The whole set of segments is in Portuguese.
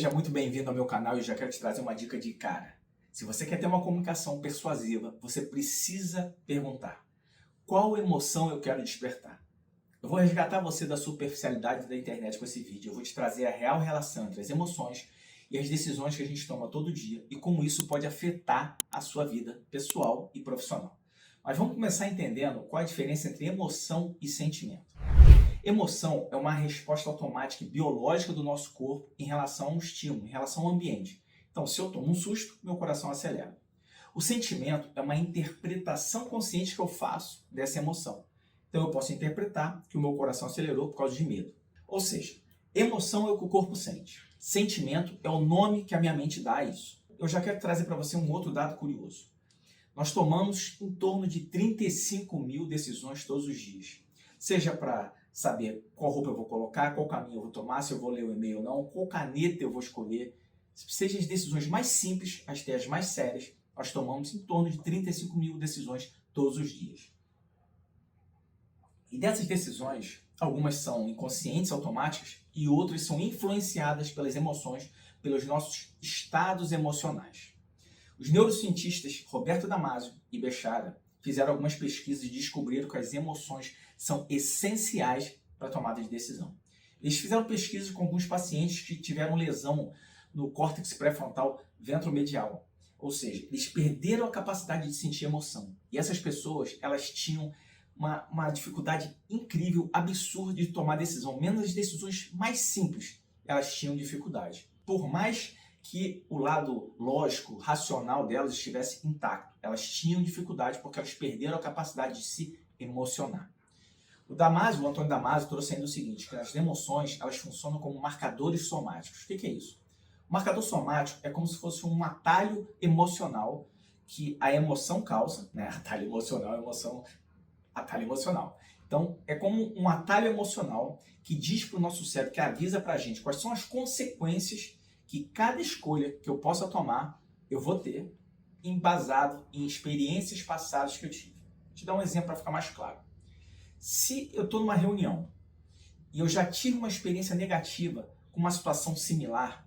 Seja muito bem-vindo ao meu canal e eu já quero te trazer uma dica de cara. Se você quer ter uma comunicação persuasiva, você precisa perguntar: qual emoção eu quero despertar? Eu vou resgatar você da superficialidade da internet com esse vídeo. Eu vou te trazer a real relação entre as emoções e as decisões que a gente toma todo dia e como isso pode afetar a sua vida pessoal e profissional. Mas vamos começar entendendo qual a diferença entre emoção e sentimento. Emoção é uma resposta automática e biológica do nosso corpo em relação a um estímulo, em relação ao ambiente. Então, se eu tomo um susto, meu coração acelera. O sentimento é uma interpretação consciente que eu faço dessa emoção. Então, eu posso interpretar que o meu coração acelerou por causa de medo. Ou seja, emoção é o que o corpo sente. Sentimento é o nome que a minha mente dá a isso. Eu já quero trazer para você um outro dado curioso. Nós tomamos em torno de 35 mil decisões todos os dias. Seja para saber qual roupa eu vou colocar, qual caminho eu vou tomar, se eu vou ler o e-mail ou não, qual caneta eu vou escolher. Seja as decisões mais simples, até as mais sérias, nós tomamos em torno de 35 mil decisões todos os dias. E dessas decisões, algumas são inconscientes, automáticas, e outras são influenciadas pelas emoções, pelos nossos estados emocionais. Os neurocientistas Roberto Damasio e Bechara fizeram algumas pesquisas e descobriram que as emoções são essenciais para a tomada de decisão. Eles fizeram pesquisas com alguns pacientes que tiveram lesão no córtex pré-frontal ventromedial, ou seja, eles perderam a capacidade de sentir emoção. E essas pessoas, elas tinham uma dificuldade incrível, absurda de tomar decisão. Menos as decisões mais simples, elas tinham dificuldade. Por mais que o lado lógico, racional delas estivesse intacto, elas tinham dificuldade porque elas perderam a capacidade de se emocionar. O Antônio Damasio trouxe ainda o seguinte, que as emoções elas funcionam como marcadores somáticos. O que é isso? O marcador somático é como se fosse um atalho emocional que a emoção causa, né? Atalho emocional, atalho emocional. Então, é como um atalho emocional que diz para o nosso cérebro, que avisa para a gente quais são as consequências que cada escolha que eu possa tomar, eu vou ter, embasado em experiências passadas que eu tive. Vou te dar um exemplo para ficar mais claro. Se eu estou numa reunião e eu já tive uma experiência negativa com uma situação similar,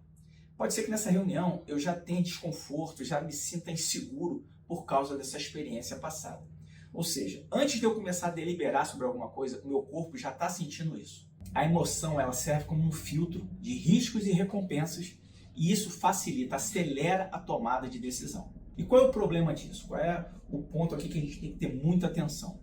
pode ser que nessa reunião eu já tenha desconforto, já me sinta inseguro por causa dessa experiência passada. Ou seja, antes de eu começar a deliberar sobre alguma coisa, o meu corpo já está sentindo isso. A emoção ela serve como um filtro de riscos e recompensas e isso facilita, acelera a tomada de decisão. E qual é o problema disso? Qual é o ponto aqui que a gente tem que ter muita atenção?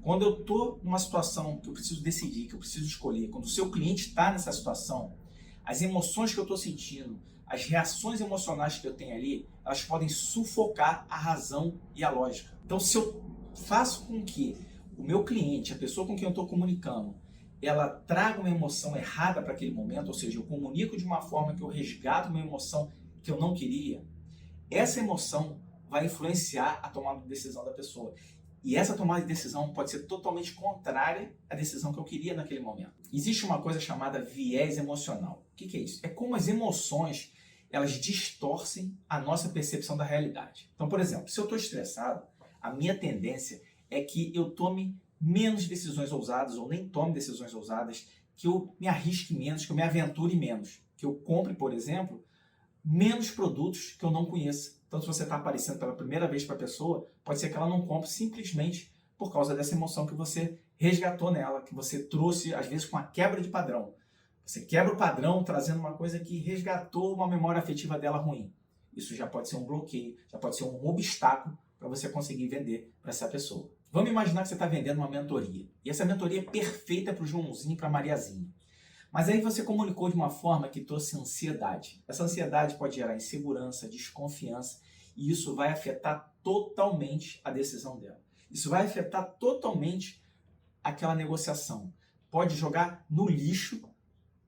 Quando eu estou numa situação que eu preciso decidir, que eu preciso escolher, quando o seu cliente está nessa situação, as emoções que eu estou sentindo, as reações emocionais que eu tenho ali, elas podem sufocar a razão e a lógica. Então, se eu faço com que o meu cliente, a pessoa com quem eu estou comunicando, ela traga uma emoção errada para aquele momento, ou seja, eu comunico de uma forma que eu resgato uma emoção que eu não queria, essa emoção vai influenciar a tomada de decisão da pessoa. E essa tomada de decisão pode ser totalmente contrária à decisão que eu queria naquele momento. Existe uma coisa chamada viés emocional. O que é isso? É como as emoções elas distorcem a nossa percepção da realidade. Então, por exemplo, se eu estou estressado, a minha tendência é que eu tome menos decisões ousadas ou nem tome decisões ousadas, que eu me arrisque menos, que eu me aventure menos, que eu compre, por exemplo, menos produtos que eu não conheça. Então, se você está aparecendo pela primeira vez para a pessoa, pode ser que ela não compre simplesmente por causa dessa emoção que você resgatou nela, que você trouxe, às vezes, com a quebra de padrão. Você quebra o padrão trazendo uma coisa que resgatou uma memória afetiva dela ruim. Isso já pode ser um bloqueio, já pode ser um obstáculo para você conseguir vender para essa pessoa. Vamos imaginar que você está vendendo uma mentoria. E essa mentoria é perfeita para o Joãozinho e para a Mariazinha. Mas aí você comunicou de uma forma que trouxe ansiedade. Essa ansiedade pode gerar insegurança, desconfiança, e isso vai afetar totalmente a decisão dela. Isso vai afetar totalmente aquela negociação. Pode jogar no lixo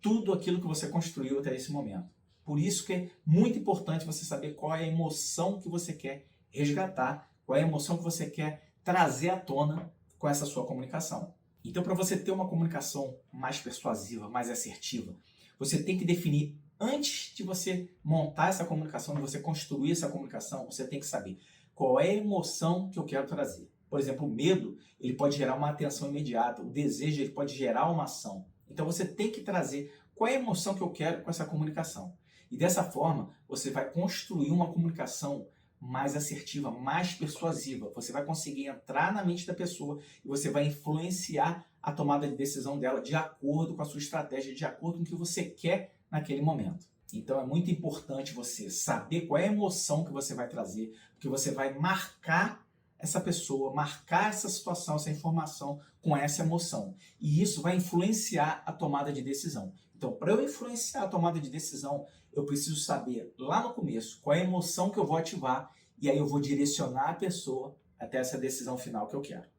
tudo aquilo que você construiu até esse momento. Por isso que é muito importante você saber qual é a emoção que você quer resgatar, qual é a emoção que você quer trazer à tona com essa sua comunicação. Então, para você ter uma comunicação mais persuasiva, mais assertiva, você tem que definir, antes de você montar essa comunicação, de você construir essa comunicação, você tem que saber qual é a emoção que eu quero trazer. Por exemplo, o medo, ele pode gerar uma atenção imediata, o desejo, ele pode gerar uma ação. Então, você tem que trazer qual é a emoção que eu quero com essa comunicação. E dessa forma, você vai construir uma comunicação mais assertiva, mais persuasiva. Você vai conseguir entrar na mente da pessoa e você vai influenciar a tomada de decisão dela de acordo com a sua estratégia, de acordo com o que você quer naquele momento. Então é muito importante você saber qual é a emoção que você vai trazer, porque você vai marcar essa pessoa, marcar essa situação, essa informação com essa emoção. E isso vai influenciar a tomada de decisão. Então, para eu influenciar a tomada de decisão, eu preciso saber lá no começo qual é a emoção que eu vou ativar e aí eu vou direcionar a pessoa até essa decisão final que eu quero.